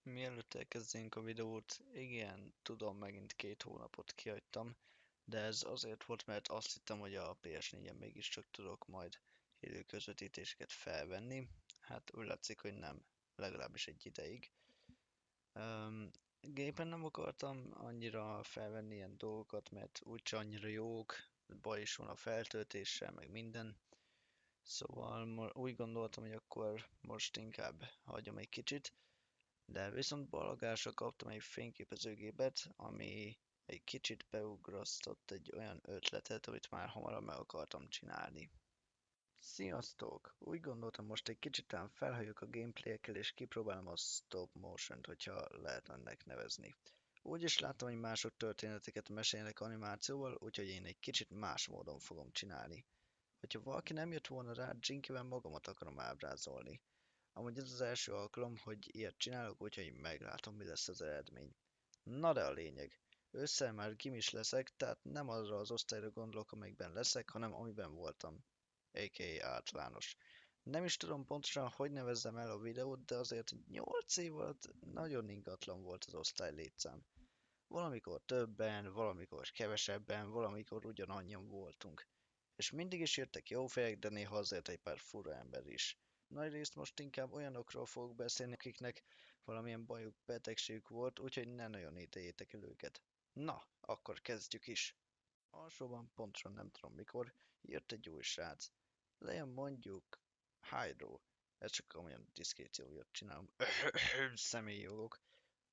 Mielőtt elkezdjénk a videót, igen, tudom, megint 2 hónapot kihagytam, de ez azért volt, mert azt hittem, hogy a PS4-en mégiscsak tudok majd élő közvetítéseket felvenni. Hát úgy látszik, hogy nem, legalábbis egy ideig. Gépen nem akartam annyira felvenni ilyen dolgokat, mert úgyse annyira jók, baj is van a feltöltéssel, meg minden. Szóval úgy gondoltam, hogy akkor most inkább hagyom egy kicsit. De viszont balagásra kaptam egy fényképezőgépet, ami egy kicsit beugrasztott egy olyan ötletet, amit már hamarabb meg akartam csinálni. Sziasztok! Úgy gondoltam, most egy kicsit talán felhalljuk a gameplayekkel és kipróbálom a stop motion-t, hogyha lehet ennek nevezni. Úgy is láttam, hogy mások történeteket mesélnek animációval, úgyhogy én egy kicsit más módon fogom csinálni. Hogyha valaki nem jött volna rá, Jinkivel magamat akarom ábrázolni. Amúgy ez az első alkalom, hogy ilyet csinálok, úgyhogy meglátom, mi lesz az eredmény. Na de a lényeg. Ősszel már gimis leszek, tehát nem arra az osztályra gondolok, amelyikben leszek, hanem amiben voltam. A.k.a. általános. Nem is tudom pontosan, hogy nevezzem el a videót, de azért 8 év alatt nagyon ingatlan volt az osztály létszám. Valamikor többen, valamikor kevesebben, valamikor ugyanannyian voltunk. És mindig is jöttek jó fejek, de néha azért egy pár fura ember is. Nagyrészt most inkább olyanokról fogok beszélni, akiknek valamilyen bajuk, betegségük volt, úgyhogy ne nagyon ítéljétek el őket. Na, akkor kezdjük is. Alsóban, pontosan nem tudom mikor, jött egy új srác. Legyen mondjuk Hydro. Ez csak olyan diszkréció miatt csinálom. Személyi jogok.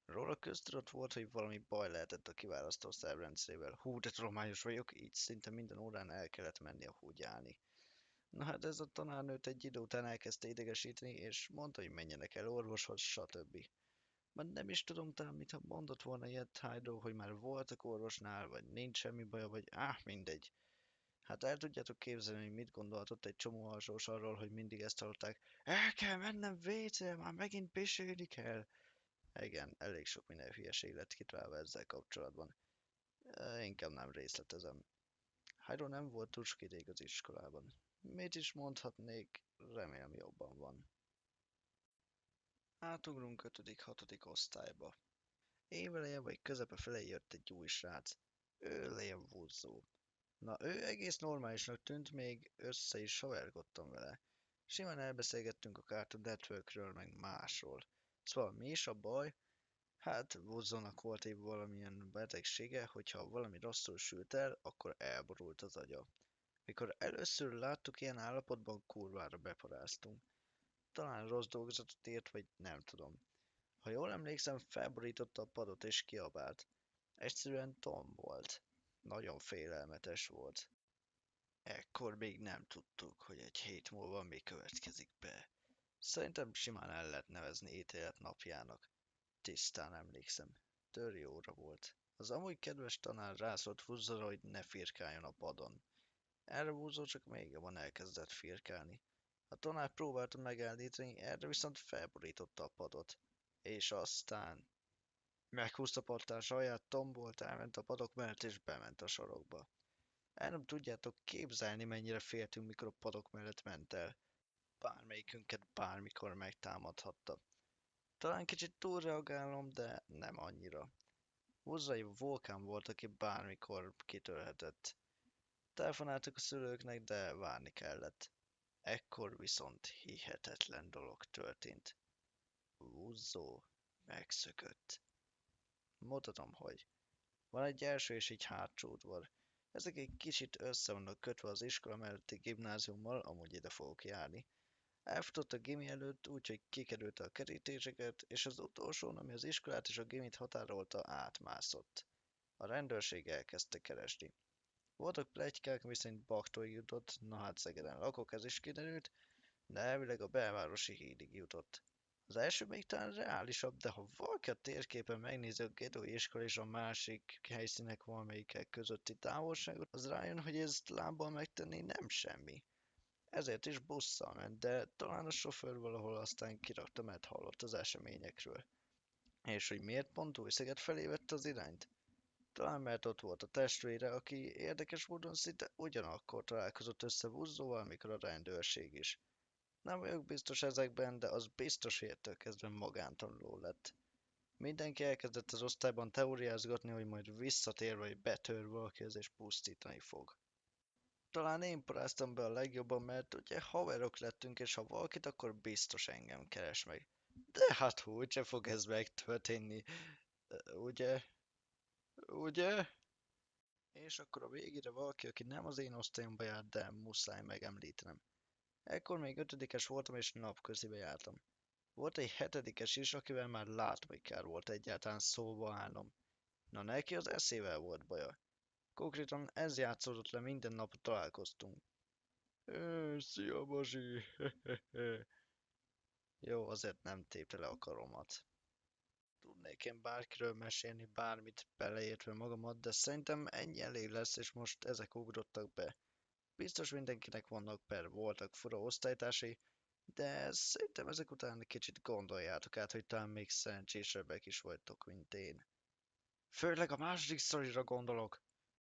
Róla köztudott volt, hogy valami baj lehetett a kiválasztó szervrendszerével. Hú, de tudományos vagyok, így szinte minden órán el kellett mennie húgyálni. Na hát ez a tanárnőt egy idő után elkezdte idegesíteni, és mondta, hogy menjenek el orvoshoz, stb. Már nem is tudom talán, mit mondott volna ilyet Hydro, hogy már voltak orvosnál, vagy nincs semmi baja, vagy mindegy. Hát el tudjátok képzelni, hogy mit gondolhatott egy csomó alsós arról, hogy mindig ezt hallották. El kell mennem WC-re, már megint pisilni kell. Igen, elég sok minden hülyeség lett kitalálva ezzel kapcsolatban. Inkább nem részletezem. Hyrule nem volt túl sok ideig az iskolában. Mit is mondhatnék, remélem jobban van. Átugrunk 5.-6. osztályba. Éveleje vagy közepe felé jött egy új srác. Ő Liam Wuzzó. Na, ő egész normálisnak tűnt, még össze is haverkodtam vele. Simán elbeszélgettünk a Cartoon Networkről, meg másról. Szóval mi is a baj? Hát Wuzzónak volt egy valamilyen betegsége, hogyha valami rosszul sült el, akkor elborult az agya. Mikor először láttuk ilyen állapotban, kurvára beparáztunk. Talán rossz dolgozatot írt, vagy nem tudom. Ha jól emlékszem, felborította a padot és kiabált. Egyszerűen Tom volt. Nagyon félelmetes volt. Ekkor még nem tudtuk, hogy egy hét múlva mi következik be. Szerintem simán el lehet nevezni ítélet napjának. Tisztán emlékszem. Töri óra volt. Az amúgy kedves tanár rászólt Fuzzora, hogy ne firkáljon a padon. Erre Wuzzó csak még jobban elkezdett firkálni. A tanár próbálta megállítani, erre viszont felborította a padot. És aztán meghúzta pattáns alját, tombolt, elment a padok mellett és bement a sorokba. El nem tudjátok képzelni, mennyire féltünk, mikor a padok mellett ment el. Bármelyikünket bármikor megtámadhatta. Talán kicsit túlreagálom, de nem annyira. Wuzzai vulkán volt, aki bármikor kitörhetett. Telefonáltak a szülőknek, de várni kellett. Ekkor viszont hihetetlen dolog történt. Wuzzó megszökött. Mutatom, hogy. Van egy első és egy hátsó udvar. Ezek egy kicsit össze vannak kötve az iskola melletti gimnáziummal, amúgy ide fogok járni. Elfutott a gimi előtt, úgyhogy kikerülte a kerítéseket, és az utolsón, ami az iskolát és a gimit határolta, átmászott. A rendőrség elkezdte keresni. Voltak pletykák, miszerint Baktóig jutott, na hát Szegeden lakok, ez is kiderült, de elvileg a belvárosi hídig jutott. Az első még talán reálisabb, de ha valaki a térképen megnézi a Gedói iskola és a másik helyszínek valamelyikkel közötti távolságot, az rájön, hogy ezt lábbal megtenni nem semmi. Ezért is busszal ment, de talán a sofőr valahol aztán kirakta, mert hallott az eseményekről. És hogy miért pont Újszeged felé vette az irányt? Talán mert ott volt a testvére, aki érdekes módon szinte ugyanakkor találkozott össze Wuzzóval, mikor a rendőrség is. Nem vagyok biztos ezekben, de az biztos, hogy ettől kezdve magántanuló lett. Mindenki elkezdett az osztályban teóriázgatni, hogy majd visszatér vagy betör valakihez és pusztítani fog. Talán én paráztam be a legjobban, mert ugye haverok lettünk, és ha valakit, akkor biztos engem keres meg. De hát úgyse fog ez megtörténni, ugye? Ugye? És akkor a végére valaki, aki nem az én osztályomba járt, de muszáj megemlítenem. Ekkor még ötödikes voltam, és napközibe jártam. Volt egy hetedikes is, akivel már látni kár volt egyáltalán szóba állnom. Na neki az eszével volt baja. Konkrétan ez játszódott le minden nap találkoztunk. Szia, Bazsi! Jó, azért nem tépte le a karomat. Tudnék én bárkiről mesélni bármit, beleértve magamat, de szerintem ennyi elég lesz, és most ezek ugrottak be. Biztos mindenkinek vannak voltak fura osztálytársai, de szerintem ezek után kicsit gondoljátok át, hogy talán még szerencsésebbek is vagytok, mint én. Főleg a második szorira gondolok.